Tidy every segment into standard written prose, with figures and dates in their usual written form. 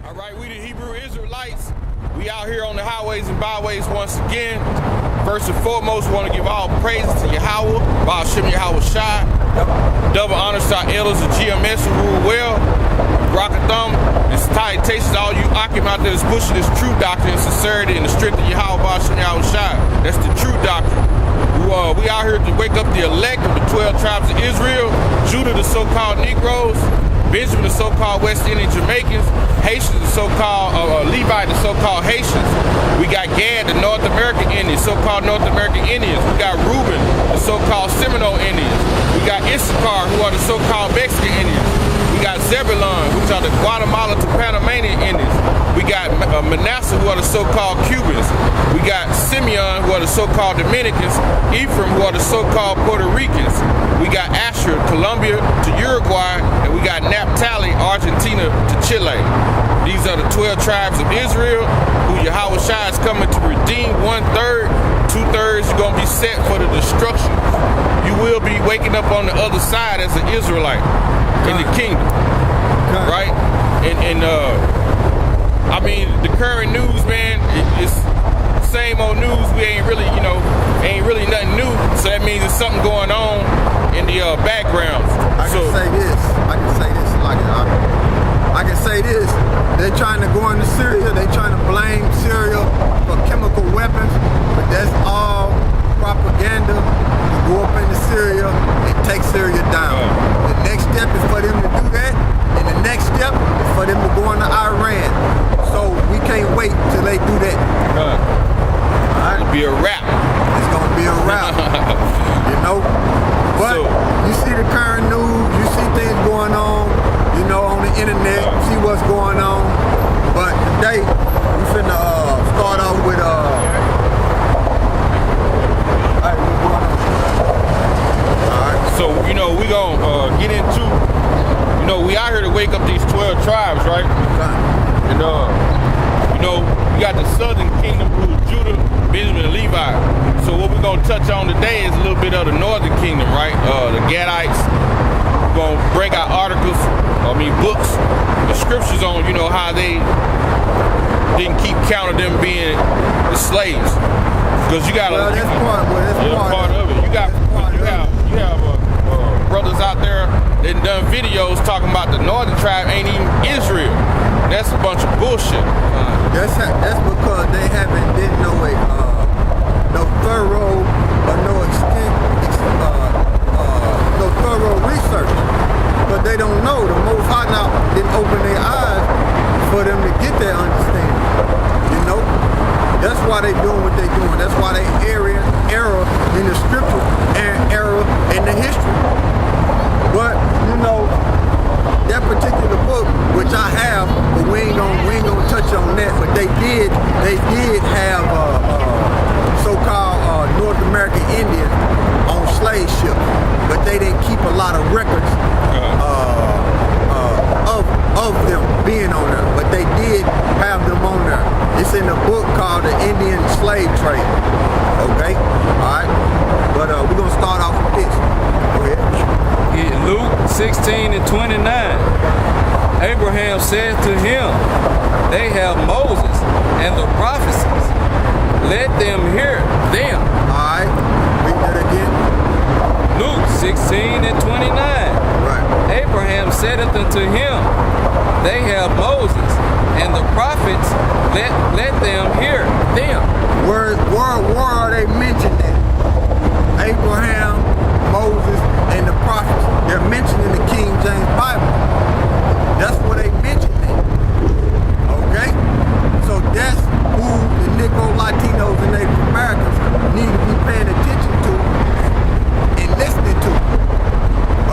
All right, we the Hebrew Israelites. We out here on the highways and byways once again. First and foremost, want to give all praises to Yahawah, Baal Shem Yahawashi. Double honors to our elders of GMS who rule well. Rockathum and salutations to all you Akim out there that's pushing this true doctrine and sincerity and the strength of Yahawah, Baal Shem Yahawashi. That's the true doctrine. We out here to wake up the elect of the 12 tribes of Israel, Judah, the so-called Negroes, Benjamin, the so-called West Indian Jamaicans, Haitians, the so-called Levi, the so-called Haitians. We got Gad, the North American Indians, so-called North American Indians. We got Reuben, the so-called Seminole Indians. We got Issachar, who are the so-called Mexican Indians. We got Zebulon, which are the Guatemala to Panamanian Indians. We got Manasseh, who are the so-called Cubans. We got Simeon, who are the so-called Dominicans. Ephraim, who are the so-called Puerto Ricans. We got Asher, Colombia to Uruguay. And we got Naphtali, Argentina to Chile. These are the 12 tribes of Israel, who Yahawashi is coming to redeem 1/3. 2/3 you're going to be set for the destruction. You will be waking up on the other side as an Israelite in the kingdom. Right? And I mean, the current news, man, it's same old news. We ain't really, ain't really nothing new. So that means there's something going on in the background. I can say this. They're trying to go into Syria. They're trying to blame Syria for chemical weapons, but that's all propaganda to go up into Syria and take Syria down. The next step is for them to do that, and the next step is for them to go into Iran. So we can't wait till they do that. It'll be a wrap. It's gonna be a wrap. But you see the current news, you see things going on, on the internet, see what's going on. But today, we finna start off with So, we gonna get into, we out here to wake up these 12 tribes, right? And, we got the southern kingdom, who is Judah, Benjamin, and Levi. So what we're gonna touch on today is a little bit of the northern kingdom, right? The Gadites. We're gonna bring out books, the scriptures on, how they didn't keep count of them being the slaves. Because you got that's part of it. You have brothers out there that done videos talking about the northern tribe ain't even Israel. That's a bunch of bullshit. That's because they haven't did no thorough or no thorough research. But they don't know. The Most High now didn't open their eyes for them to get that understanding. That's why they doing what they doing. That's why they error in the scripture and error in the history. But that particular book, which I have, but we ain't gonna touch on that. But they did have so-called North American Indians on slave ships, but they didn't keep a lot of records of them being on there. But they did have them on there. It's in a book called The Indian Slave Trade. Okay, all right. But we're gonna start off with this. Go ahead. Luke 16:29. Abraham said to him, "They have Moses and the prophecies. Let them hear them." All right. Read that again. Luke 16:29. Right. Abraham saideth unto him, "They have Moses and the prophets. Let them hear them." Where are they mentioned at? Abraham, Moses, and the prophets. They're mentioned in the King James Bible. That's where they mentioned it. Okay? So that's who the Negro, Latinos, and Native Americans need to be paying attention to and listening to,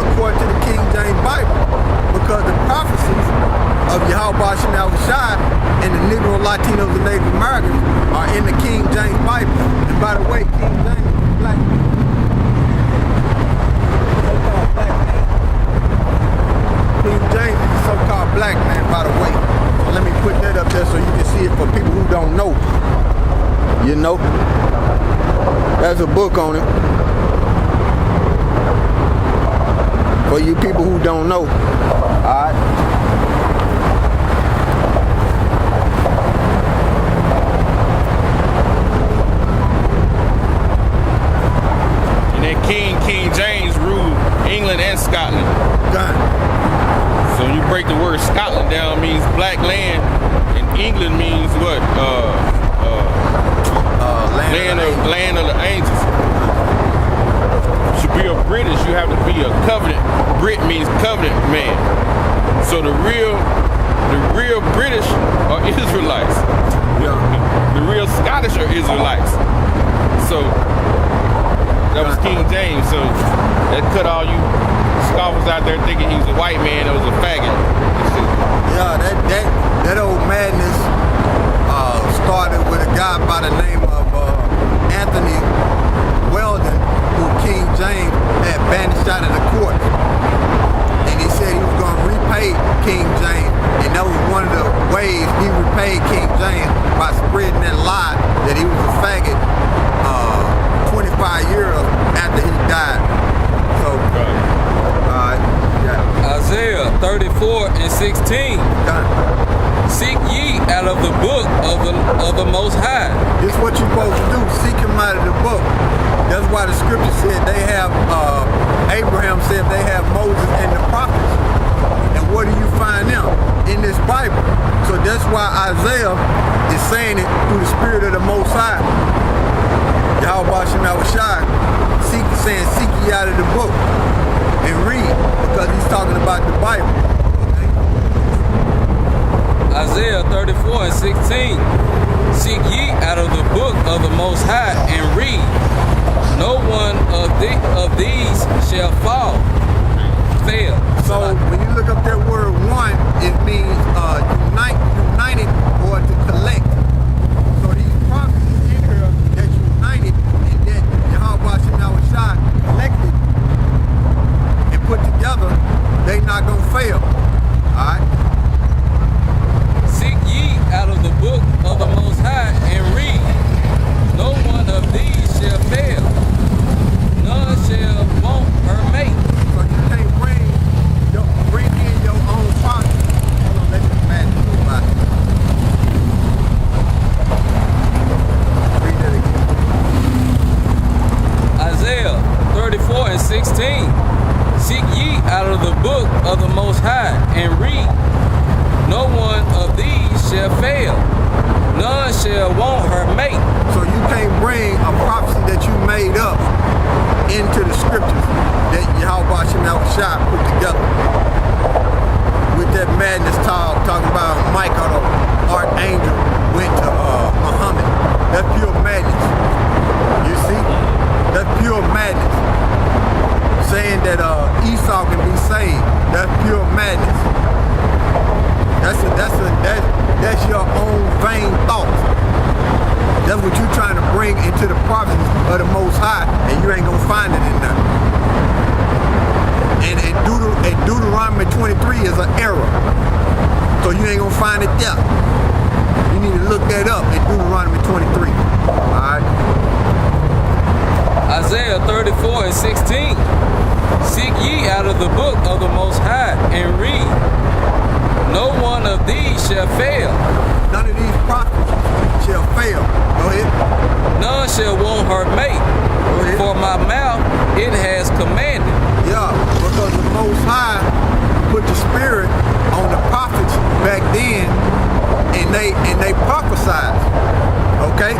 according to the King James Bible. Because the prophecies of Yahawashi and the Negro, Latinos, and Native Americans are in the King James Bible. And by the way, King James is black. King James is a so-called black man, by the way. So let me put that up there so you can see it for people who don't know. There's a book on it. For you people who don't know. Alright. word Scotland down means black land, and England means what? Land of the angels. To be a British, you have to be a covenant. Brit means covenant man. So the real British are Israelites. Yeah. The real Scottish are Israelites. So that was King James. So that cut all you scoffers out there thinking he's a white man that was a faggot. Yeah, that old madness started with a guy by the name of Anthony Weldon, who King James had banished out of the court. And he said he was going to repay King James. And that was one of the ways he repaid King James, by spreading that lie that he was a faggot 25 years after he died. So, yeah. Isaiah 34:16. Seek ye out of the book of the Most High. This is what you're supposed to do. Seek him out of the book. That's why the scripture said they have, Abraham said they have Moses and the prophets. And where do you find them? In this Bible. So that's why Isaiah is saying it through the spirit of the Most High. Yahawashi, saying seek ye out of the book and read, because he's talking about the Bible. Isaiah 34:16. Seek ye out of the book of the Most High and read. No one of these shall fail. So when you look up that word one, it means united or to collect. So these prophecies in here that united and that Yahawashi collected and put together, they not gonna fail. Alright? Seek ye out of the book of the Most High and read. No one of these shall fail. None shall want her mate. So you can't bring in your own prophet. Hold on, let me imagine go by. Read that again. Isaiah 34:16. Seek ye out of the book of the Most High and read. No one of these shall fail. None shall want her mate. So you can't bring a prophecy that you made up into the scriptures that Yahawashi put together. With that madness talking about Michael, the archangel, went to Muhammad. That's pure madness. You see? That's pure madness. Saying that Esau can be saved. That's pure madness. That's your own vain thoughts. That's what you're trying to bring into the prophets of the Most High, and you ain't gonna find it in there. And Deuteronomy 23 is an error, so you ain't gonna find it there. You need to look that up in Deuteronomy 23. All right. Isaiah 34:16. Seek ye out of the book of the Most High and read. No one of these shall fail. None of these prophets shall fail. Go ahead. None shall want her mate. For my mouth it has commanded. Yeah, because the Most High put the spirit on the prophets back then, and they prophesied. Okay,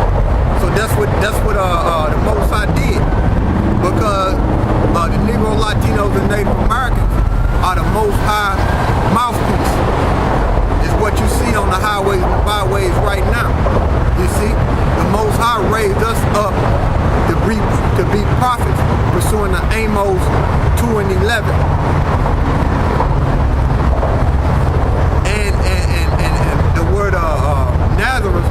so that's what the Most High did, because the Negro, Latinos, and Native Americans are the Most High mouthpiece. It's what you see on the highways and the byways right now. You see, the Most High raised us up to be prophets, pursuing the Amos 2:11. And the word Nazareth,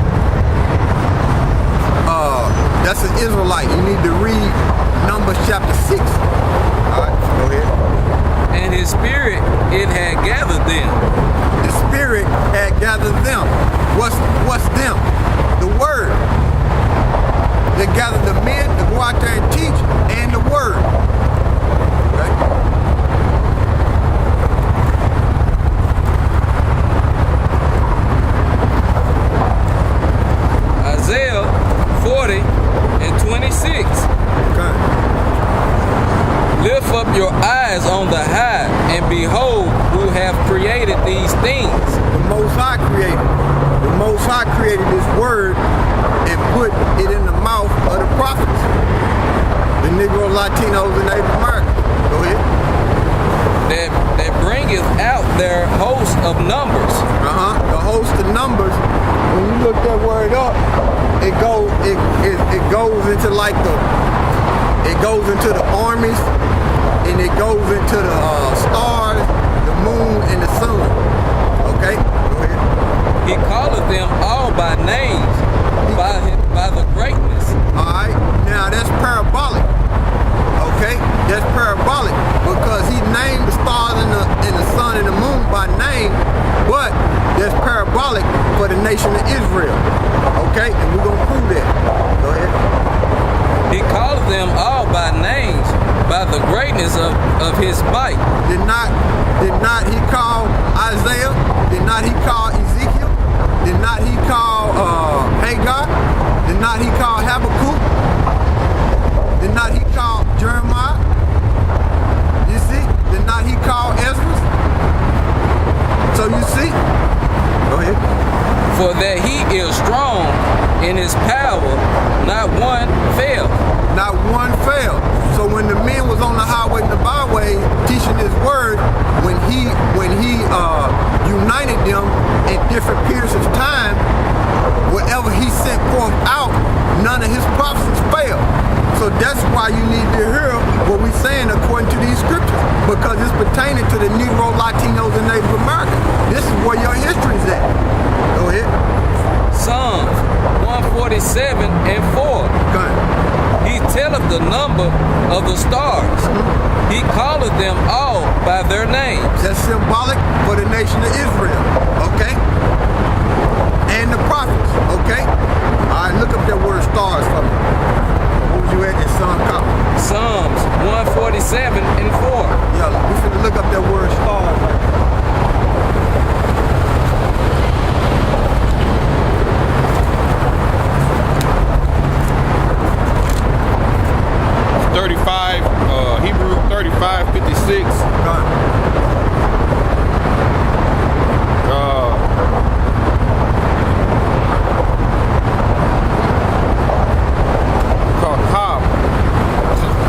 that's an Israelite. You need to read Numbers chapter 6. All right, go ahead. And his spirit it had gathered them. The spirit had gathered them. What's them? The word. They gathered the men to go out there and teach, and the word. Okay? Isaiah 40:26. Okay. Lift up your eyes on the high, and behold, who have created these word and put it in the mouth of the prophets. The Negro, Latinos, and Native Americans. Go ahead. That bringeth out their host of numbers. The host of numbers. When you look that word up, it goes into like it goes into the armies, and it goes into the stars, the moon, and the sun. Okay, go ahead. He calleth them all by names, by the greatness. All right, now that's parabolic. Okay, that's parabolic because he named the stars and the sun and the moon by name, but that's parabolic for the nation of Israel. Okay, and we're gonna prove that. Go ahead. He calleth them all by names, by the greatness of his might. Did not he call Isaiah? Did not he call Ezekiel? Did not he call Hagar? Did not he call Habakkuk? Did not he call Jeremiah? You see? Did not he call Ezra? So you see? Go ahead. For that he is strong in his power, not one fail. Not one failed. So when the men was on the highway and the byway teaching his word, when he united them in different periods of time, whatever he sent forth out, none of his prophecies failed. So that's why you need to hear what we're saying according to these scriptures, because it's pertaining to the Negro, Latinos, and Native Americans. This is where your history is at. Go ahead. Psalms 147 and 4. Go ahead. He telleth the number of the stars. He calleth them all by their names. That's symbolic for the nation of Israel. Okay? And the prophets. Okay? All right, look up that word stars for me. What was you at in Psalms 147 and 4. Yeah, we finna look up that word stars right now. 35, Hebrew 35:56.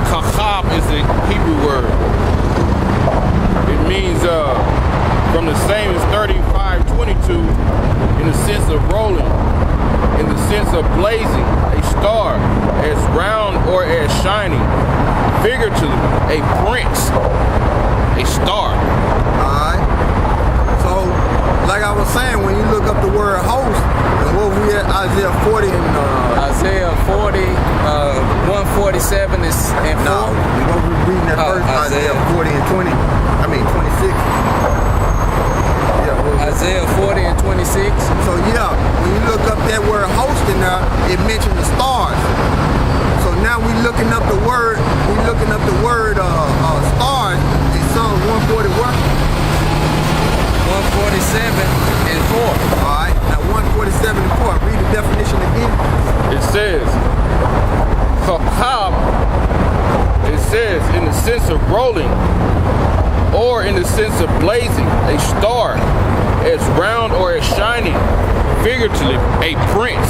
Kachab is a Hebrew word. It means from the same as 35:22 in the sense of rolling, in the sense of blazing, a star, as round or as shining, figuratively, a prince, a star. Alright. So, like I was saying, when you look up the word host, and what we at Isaiah 40 and Isaiah 40, 147 is and 4. no, we're gonna be reading that first Isaiah 40 and 20. I mean 26. Yeah, Isaiah 40 and 26. so yeah, when you look up that word host in there, it mentions the stars. So now we looking up the word stars in Psalm 141. 147 and 4. Alright, now 147 and 4. Read the definition again. It says, Kachab, it says in the sense of rolling, or in the sense of blazing, a star, as round or as shining, figuratively, a prince.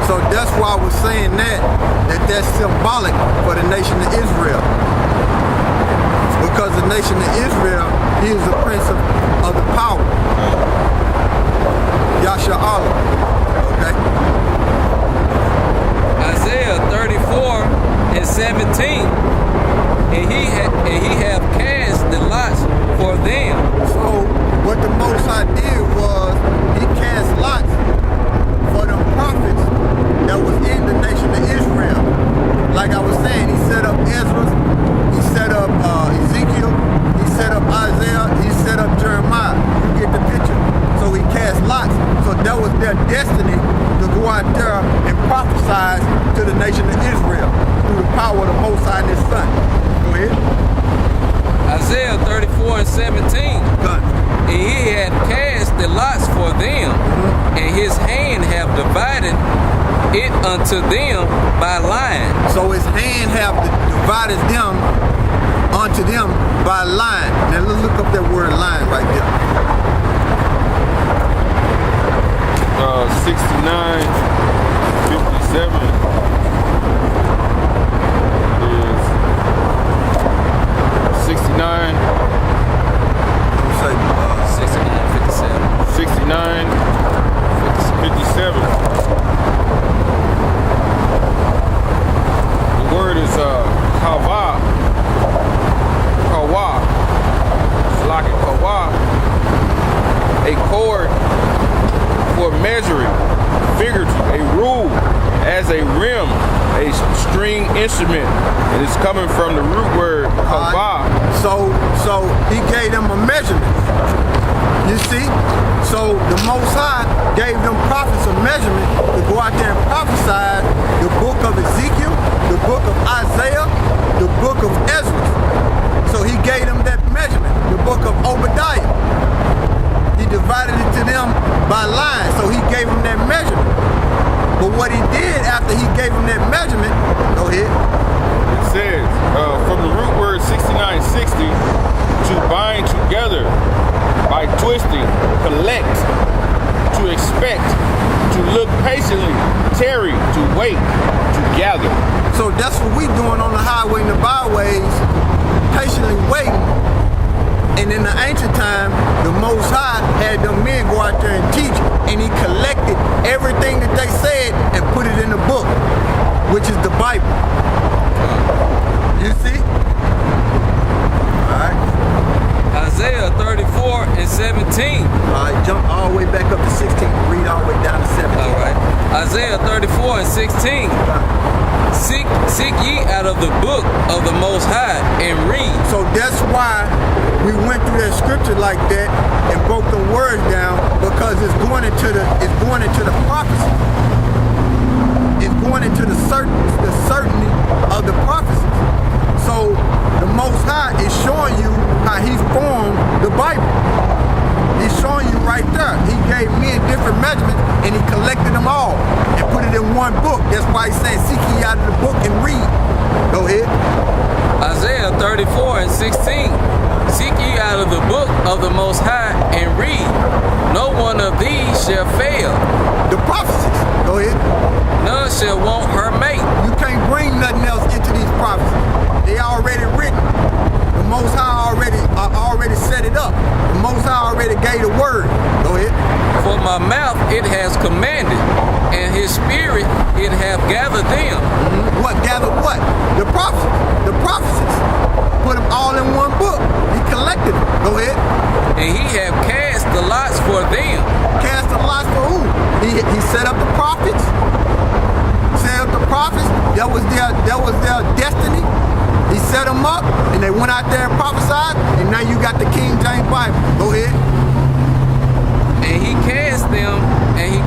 So that's why I was saying that's symbolic for the nation of Israel. Because the nation of Israel, he is the prince of the power. Yahawashi. Okay? Isaiah 34 and 17. And he have cast the lots for them. So what the Most High did was he cast lots for the prophets that was in the nation of Israel. Like I was saying, he set up Ezra, he set up Ezekiel, he set up Isaiah, he set up Jeremiah. You get the picture. So he cast lots. So that was their destiny to go out there and prophesy to the nation of Israel through the power of the Most High and his Son. Go ahead. Isaiah 34 and 17. Done. And he had cast the lots for them, and his hand have divided it unto them by line. So his hand have divided them unto them by line. Now let's look up that word line right there. 69. 57 is 69. Say, 69, 57. 69, 57. The word is Yahawah. Yahawah. It's like a Yahawah. A cord for measuring, figurative, a rule, as a rim, a string instrument. And it's coming from the root word Yahawah. so he gave them a measurement. You see? So the Most High gave them prophets a measurement to go out there and prophesy the book of Ezekiel, the book of Isaiah, the book of Ezra. So he gave them that measurement, the book of Obadiah. He divided it to them by line, so he gave them that measurement. But what he did after he gave them that measurement, go ahead. It says, from the root word 6960, to bind together, by twisting, collect, to expect, to look patiently, tarry, to wait, to gather. So that's what we doing on the highway and the byways, patiently waiting. And in the ancient time, the Most High had them men go out there and teach, and he collected everything that they said and put it in the book, which is the Bible. You see? All right. Isaiah 34 and 17. All right, jump all the way back up to 16. Read all the way down to 17. All right. Isaiah 34 and 16. Seek ye out of the book of the Most High and read. So that's why we went through that scripture like that and broke the words down, because it's going into the prophecy. It's going into the certainty of the prophecies. So the Most High is showing you how he formed the Bible. He's showing you right there. He gave men different measurements and he collected them all and put it in one book. That's why he's saying, seek ye out of the book and read. Go ahead. Isaiah 34 and 16. Seek ye out of the book of the Most High and read. No one of these shall fail. The prophecies. Go ahead. None shall want her mate. You can't bring nothing else into these prophecies. They already written. The Most High already set it up. The Most High already gave the word. Go ahead. For my mouth it has commanded, and his spirit it hath gathered them. Mm-hmm. What gathered what? The prophecies. The prophecies. Put them all in one book. He collected them. Go ahead. And he hath cast the lots for them. Cast the lots for who? He set up the prophets. Set up the prophets. That was their destiny. He set them up, and they went out there and prophesied, and now you got the King James Bible. Go ahead. And he cast them, well, and he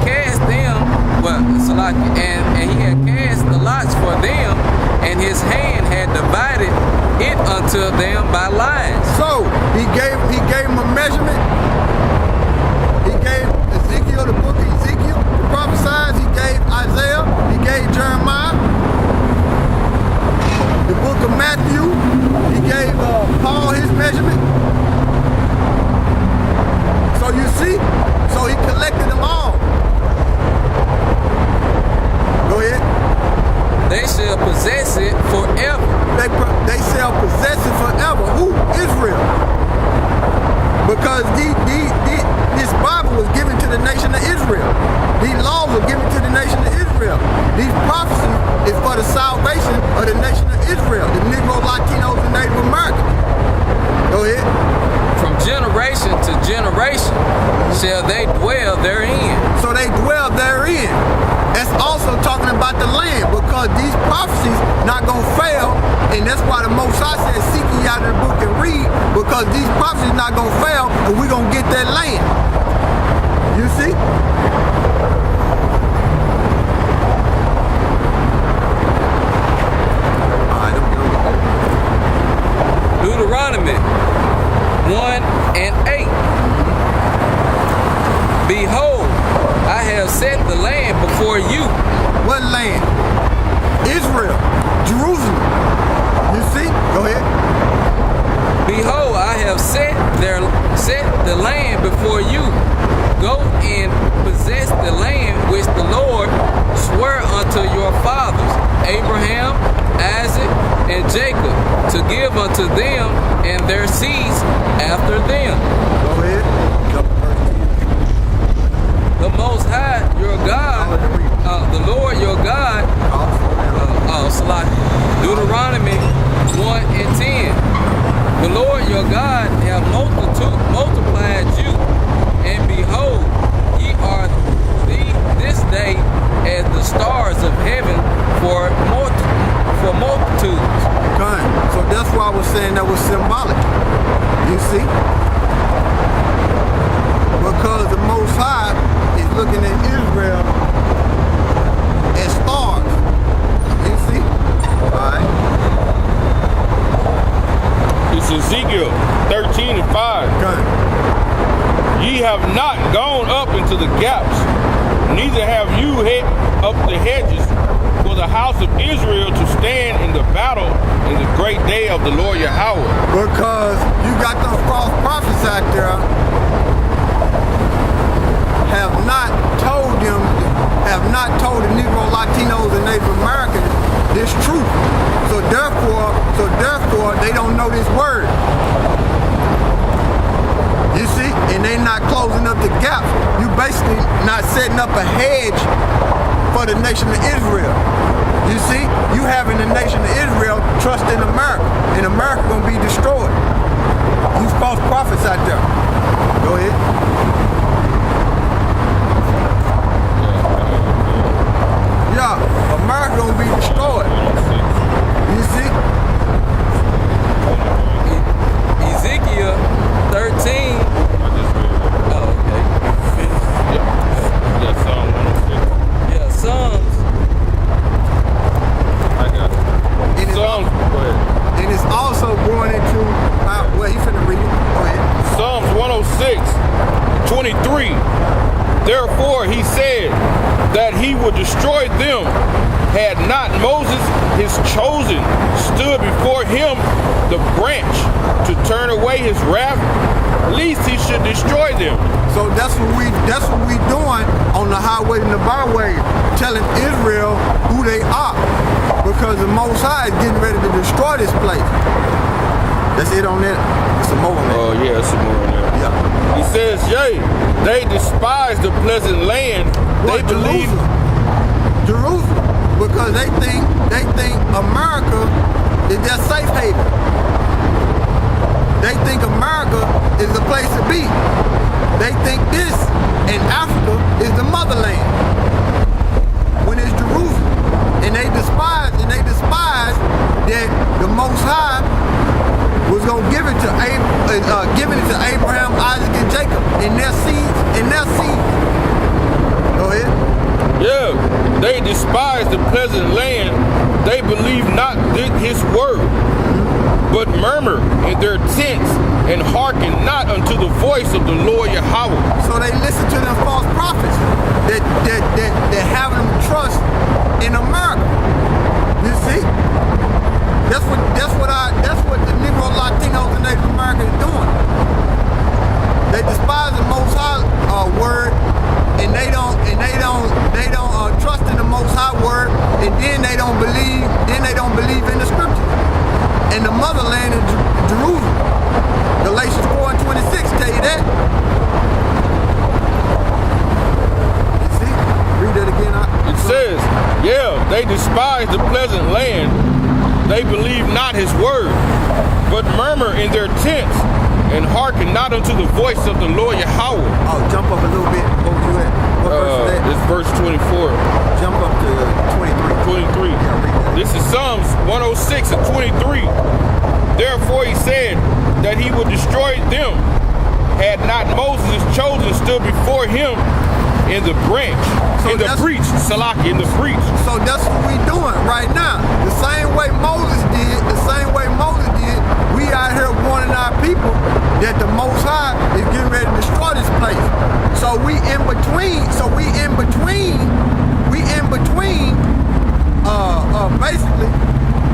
had cast the lots for them, and his hand had divided it unto them by lines. So he gave them a measurement. He gave Ezekiel, the book of Ezekiel, the prophesied. He gave Isaiah. He gave Jeremiah. The book of Matthew, he gave Paul his measurement. So you see, so he collected them all. Go ahead. They shall possess it forever. They shall possess it forever. Who? Israel. Because this Bible was given to the nation of Israel. These laws were given to the nation of Israel. These prophecies is for the salvation of the nation of Israel, the Negro, Latinos, and Native Americans. Go ahead. From generation to generation shall they dwell therein. So they dwell therein. That's also talking about the land, because these prophecies not going to fail, and that's why the Most High said, seek ye out of the book and read, because these prophecies not going to fail, and we're going to get that land. You see? Deuteronomy 1 and 8. Behold, I have set the land before you. What land? Israel. Jerusalem. You see? Go ahead. Behold, I have set the land before you. Go and possess the land which the Lord sware unto your unto them and their seeds after them. Go ahead. Jump to verse 10. The Most High, your God, the Lord your God, Deuteronomy 1 and 10. The Lord your God hath multiplied you, and behold, ye are this day as the stars of heaven for multitudes. Good. So that's why I was saying that was symbolic. You see? Because the Most High is looking at Israel as stars. You see? Alright. It's Ezekiel 13 and 5. Good. Ye have not gone up into the gaps, neither have you hit up the hedges for the house of Israel to stand in the battle in the great day of the Lord Yahawah. Because you got those false prophets out there have not told the Negro, Latinos, and Native Americans this truth. So therefore, they don't know this word. You see? And they not closing up the gaps. You basically not setting up a hedge for the nation of Israel. You see? You having the nation of Israel trust in America. And America gonna be destroyed. You false prophets out there. Go ahead. Yeah, America gonna be destroyed. You see? Ezekiel 13. Oh, okay. Yeah, Psalm 106. Yeah, Psalms. I got it. Psalms, go ahead. And it's also going into, well, he's finna read it. Go ahead. Psalms 106, 23. Therefore he said that he would destroy them, had not Moses, his chosen, stood before him the branch to turn away his wrath, lest he should destroy them. So that's what we doing on the highway and the byway, telling Israel who they are, because the Most High is getting ready to destroy this place. That's it on that. It's some more on that. Oh yeah, some more on there. Yeah. He says, yea, they despise the pleasant land. They believe Jerusalem, because they think America is their safe haven. They think America is the place to be. They think this in Africa is the motherland, when it's Jerusalem. And they despise that the Most High was gonna give it to Abraham, Isaac, and Jacob, and their seeds. Go ahead. Yeah, they despise the pleasant land. They believe not his word, but murmur in their tents and hearken not unto the voice of the Lord Yahawah. So they listen to them false prophets that have them trust in America. You see? That's what the Negro, Latinos, and Native Americans is doing. They despise the Most High word, and they don't trust in the Most High word, and then they don't believe in the scriptures. And the motherland is Jerusalem. Galatians 4 and 26 tell you that. You see? Read that again. It says, yeah, they despise the pleasant land. They believe not his word, but murmur in their tents and hearken not unto the voice of the Lord Yahawah. Oh, jump up a little bit. What was you at? What verse is that? It's verse 24. Jump up to 23. 23. Yeah, read that. This is Psalms 106 and 23. Therefore he said that he would destroy them, had not Moses his chosen stood before him in the branch, So in the breach, Salaki, in the breach. So that's what we doing right now. The same way Moses did, we out here warning our people that the Most High is getting ready to destroy this place. So we in between, basically,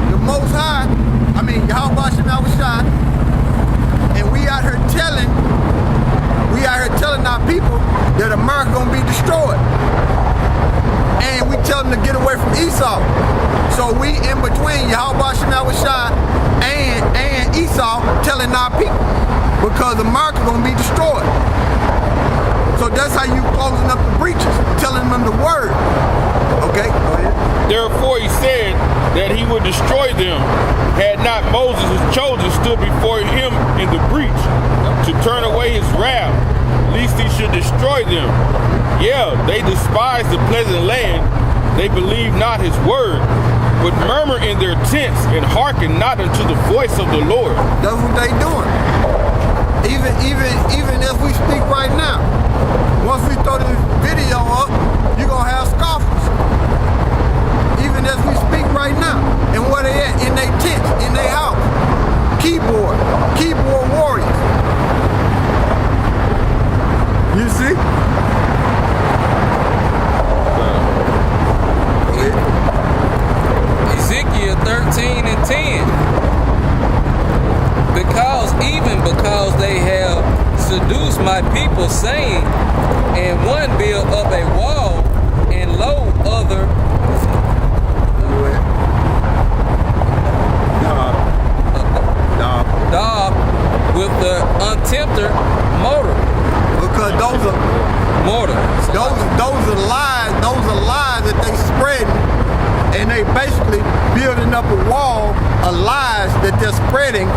the Most High, Yahawashi, and we out here telling our people that America gonna be destroyed. And we tell them to get away from Esau. So we in between Yahawashi and Esau telling our people, because America gonna be destroyed. So that's how you closing up the breaches, telling them the word. Okay, go ahead. Therefore he said that he would destroy them, had not Moses his chosen stood before him in the breach, to turn away his wrath, lest he should destroy them. Yeah, they despise the pleasant land, they believe not his word, but murmur in their tents, and hearken not unto the voice of the Lord. That's what they doing. Even as we speak right now, once we throw this video up, you're gonna have scoffers. Even as we speak right now. And where they at? In their tents, in their house. Keyboard warriors. You see? Ezekiel 13 and 10. Because they have seduced my people, saying, and one build up a wall, and lo, other daub with the untempter mortar. Because those are Mortar. those are lies that they spreading, and they basically building up a wall of lies that they're spreading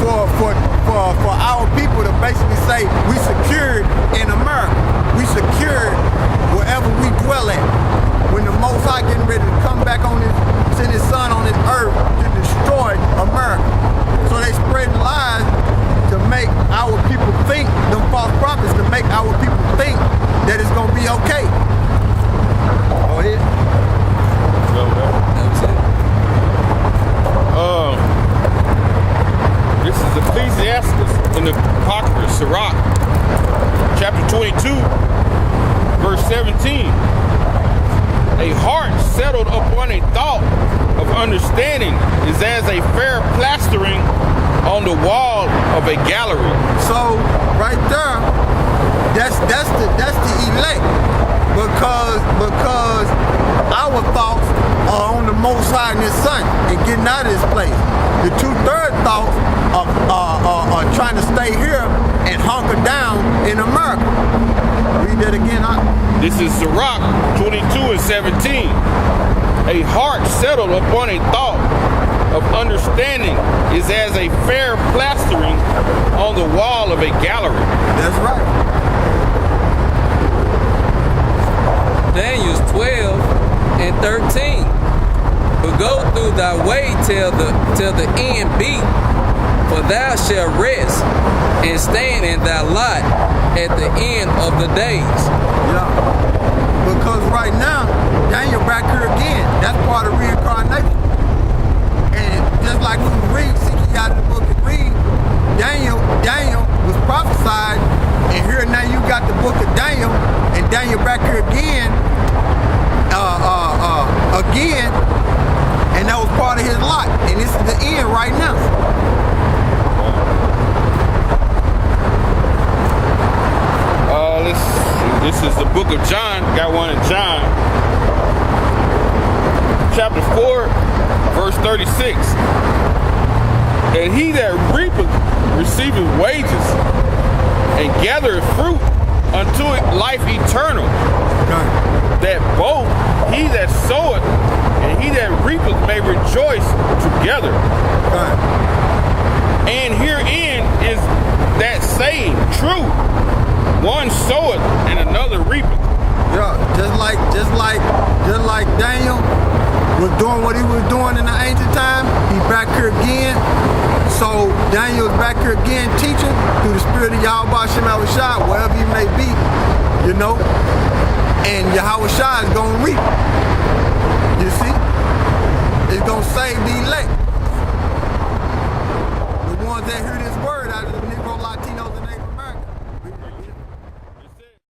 for our people to basically say we secured in America. We secured wherever we dwell at. When the Most High getting ready to come back on send his son on this earth to destroy America. So they spread lies to make our people think, them false prophets, to make our people think that it's gonna be okay. Go ahead. This is Ecclesiastes in the Apocrypha, Sirach, chapter 22, verse 17. A heart settled upon a thought of understanding is as a fair plastering on the wall of a gallery. So right there, that's the elect, because our thoughts are on the Most High and his son and getting out of this place. The 2/3 thoughts are trying to stay here and hunker down in America. Read that again. This is Sirach 22 and 17. A heart settled upon a thought of understanding is as a fair plastering on the wall of a gallery. That's right. Daniel 12 and 13. But go through thy way till the end be, for thou shalt rest and stand in thy lot at the end of the days. Yeah. Because right now, Daniel back here again. That's part of reincarnation. And just like we read, seeking out of the book and read, Daniel was prophesied, and here now you got the book of Daniel, and Daniel back here again, and that was part of his lot. And this is the end right now. Let's see. This is the book of John. Got one in John, chapter 4, verse 36. And he that reapeth receiveth wages, and gathereth fruit unto it life eternal. Okay. That both he that soweth and he that reapeth may rejoice together. Okay. And herein is that saying true: one soweth and another reapeth. Yeah, just like Daniel was doing what he was doing in the ancient time, he back here again. So Daniel's back here again teaching through the spirit of Yahawashi, wherever he may be, you know. And Yahawashi is gonna reap. You see? It's gonna save the elect. The ones that hear this